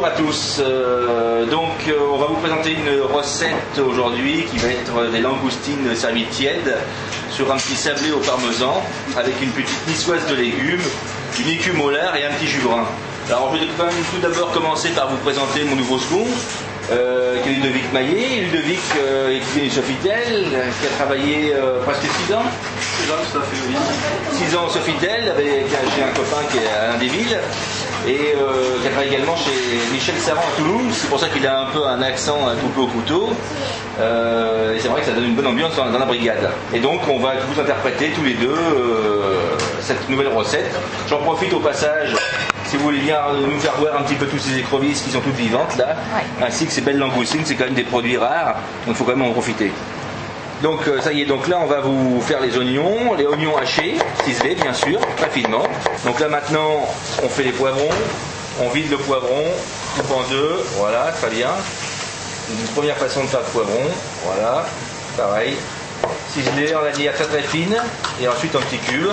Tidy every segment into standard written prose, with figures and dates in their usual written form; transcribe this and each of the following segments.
Bonjour à tous, on va vous présenter une recette aujourd'hui qui va être des langoustines servies tièdes sur un petit sablé au parmesan avec une petite niçoise de légumes, une écume au lard et un petit jus brun. Alors je vais quand même tout d'abord commencer par vous présenter mon nouveau second, qui est Ludovic Maillet. Ludovic est du Sofitel, qui a travaillé presque 6 ans. 6 ans au Sofitel, j'ai un copain qui est à Alain Desvilles et qui a travaillé également chez Michel Serrand à Toulouse. C'est pour ça qu'il a un peu un accent un tout peu au couteau. Et c'est vrai que ça donne une bonne ambiance dans la brigade. Et donc on va vous interpréter tous les deux cette nouvelle recette. J'en profite au passage, si vous voulez bien nous faire voir un petit peu toutes ces écrevisses qui sont toutes vivantes là, ouais. Ainsi que ces belles langoustines, c'est quand même des produits rares, donc il faut quand même en profiter. Donc ça y est, donc là on va vous faire les oignons hachés, ciselés bien sûr, très finement. Donc là maintenant on fait les poivrons, on vide le poivron, coupe en deux, voilà, très bien. Une première façon de faire le poivron, voilà, pareil. Ciselé, on va dire très très fine, et ensuite en petits cubes,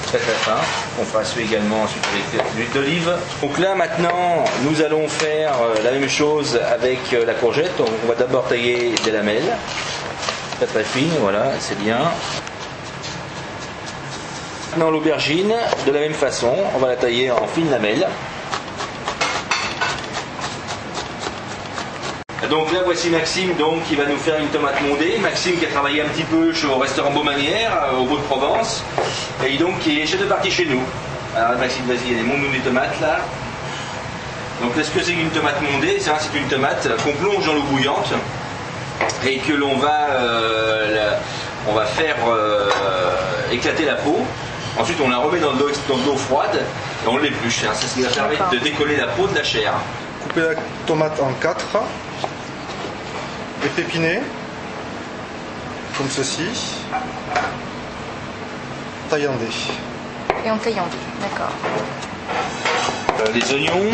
très très fin. On fera suer également ensuite avec l'huile d'olive. Donc là maintenant nous allons faire la même chose avec la courgette. On va d'abord tailler des lamelles. Très très fine, voilà, c'est bien. Maintenant l'aubergine, de la même façon, on va la tailler en fines lamelles. Donc là voici Maxime qui va nous faire une tomate mondée. Maxime qui a travaillé un petit peu au restaurant Beaumanière, au Bout de Provence, et donc qui est chef de partie chez nous. Alors Maxime, vas-y, montre-nous les tomates là. Donc qu'est-ce que c'est qu'une tomate mondée? C'est une tomate qu'on plonge dans l'eau bouillante et que l'on va, faire éclater la peau. Ensuite on la remet dans de l'eau froide et on l'épluche. C'est ce qui va permettre de décoller la peau de la chair. Couper la tomate en 4 et pépiner comme ceci, taille en dés. Et on taille en dés, d'accord. Les oignons,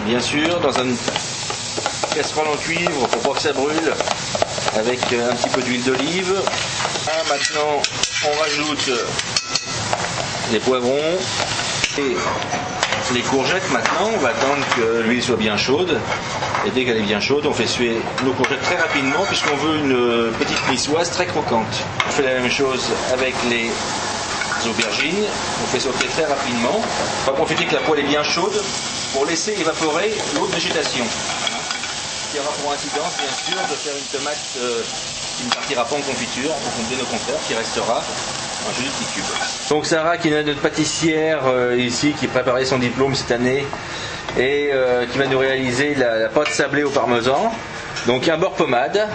bien sûr, dans une casserole en cuivre pour pas que ça brûle, avec un petit peu d'huile d'olive. Maintenant, on rajoute les poivrons et les courgettes. Maintenant, on va attendre que l'huile soit bien chaude. Et dès qu'elle est bien chaude, on fait suer nos courgettes très rapidement puisqu'on veut une petite niçoise très croquante. On fait la même chose avec les aubergines. On fait sauter très rapidement. On va profiter que la poêle est bien chaude pour laisser évaporer l'eau de végétation. Qui aura pour incidence, bien sûr, de faire une tomate qui ne partira pas en confiture, bien au contraire, qui restera un joli petit cube. Donc Sarah, qui est notre pâtissière ici, qui préparait son diplôme cette année et qui va nous réaliser la pâte sablée au parmesan. Donc un beurre pommade.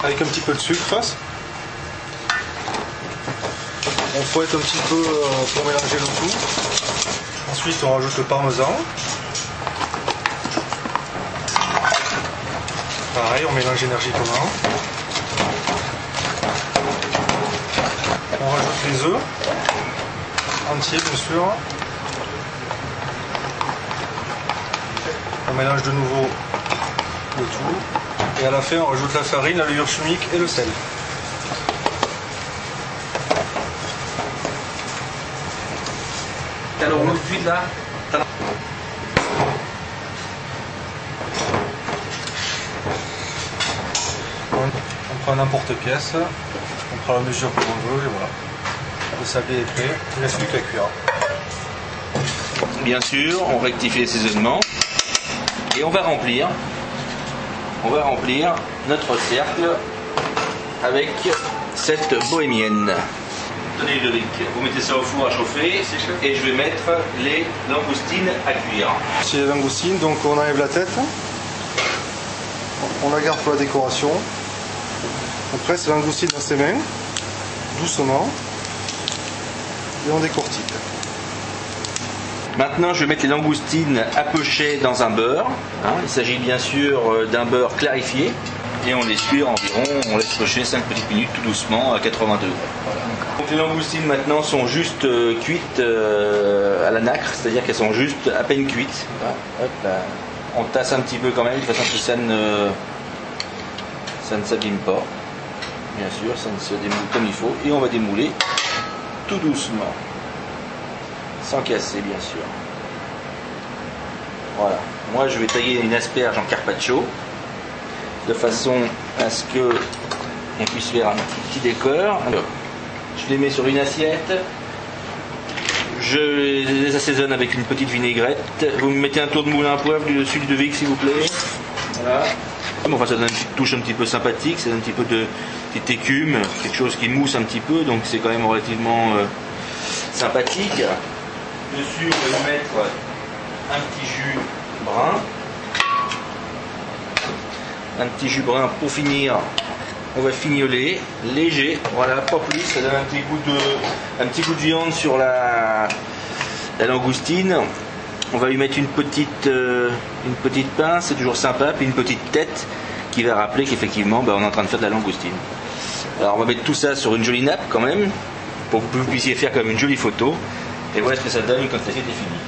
Avec un petit peu de sucre. On fouette un petit peu pour mélanger le tout. Ensuite on rajoute le parmesan. Pareil, on mélange énergiquement. On rajoute les œufs, entiers bien sûr. On mélange de nouveau le tout. Et à la fin, on rajoute la farine, la levure chimique et le sel. Alors, on tout de suite là. On prend n'importe pièce, on prend la mesure que l'on veut et voilà. Le sablé est prêt, il ne reste plus qu'à cuire. Bien sûr, on rectifie l'assaisonnement et on va remplir notre cercle avec cette bohémienne. Tenez Ludovic, vous mettez ça au four à chauffer et je vais mettre les langoustines à cuire. C'est les langoustines, donc on enlève la tête, on la garde pour la décoration. On presse la langoustine dans ses mains, doucement, et on décortique. Maintenant, je vais mettre les langoustines hapochées dans un beurre. Il s'agit bien sûr d'un beurre clarifié. Et on les cuire environ, on laisse pocher 5 petites minutes tout doucement à 80 degrés. Voilà. Donc les langoustines maintenant sont juste cuites à la nacre, c'est-à-dire qu'elles sont juste à peine cuites. Voilà. Hop, là. On tasse un petit peu quand même, de façon que ça ne s'abîme pas. Bien sûr, ça ne se démoule comme il faut. Et on va démouler tout doucement. Sans casser, bien sûr. Voilà. Moi, je vais tailler une asperge en carpaccio de façon à ce que on puisse faire un petit décor. Alors, je les mets sur une assiette. Je les assaisonne avec une petite vinaigrette. Vous me mettez un tour de moulin à poivre du dessus du Vicq, s'il vous plaît. Voilà. Enfin, ça donne une petite touche un petit peu sympathique, ça donne un petit peu de petite écume, quelque chose qui mousse un petit peu, donc c'est quand même relativement sympathique. Dessus, on va lui mettre un petit jus brun. Un petit jus brun pour finir. On va fignoler, léger, voilà, pas plus, ça donne un petit goût de viande sur la langoustine. On va lui mettre une petite pince, c'est toujours sympa, puis une petite tête qui va rappeler qu'effectivement on est en train de faire de la langoustine. Alors on va mettre tout ça sur une jolie nappe quand même, pour que vous puissiez faire comme une jolie photo, et voilà ce que ça donne quand l'assiette est finie.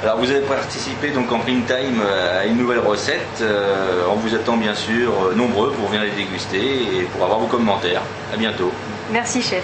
Alors vous avez participé donc en prime time à une nouvelle recette. On vous attend bien sûr nombreux pour venir les déguster et pour avoir vos commentaires. À bientôt. Merci chef.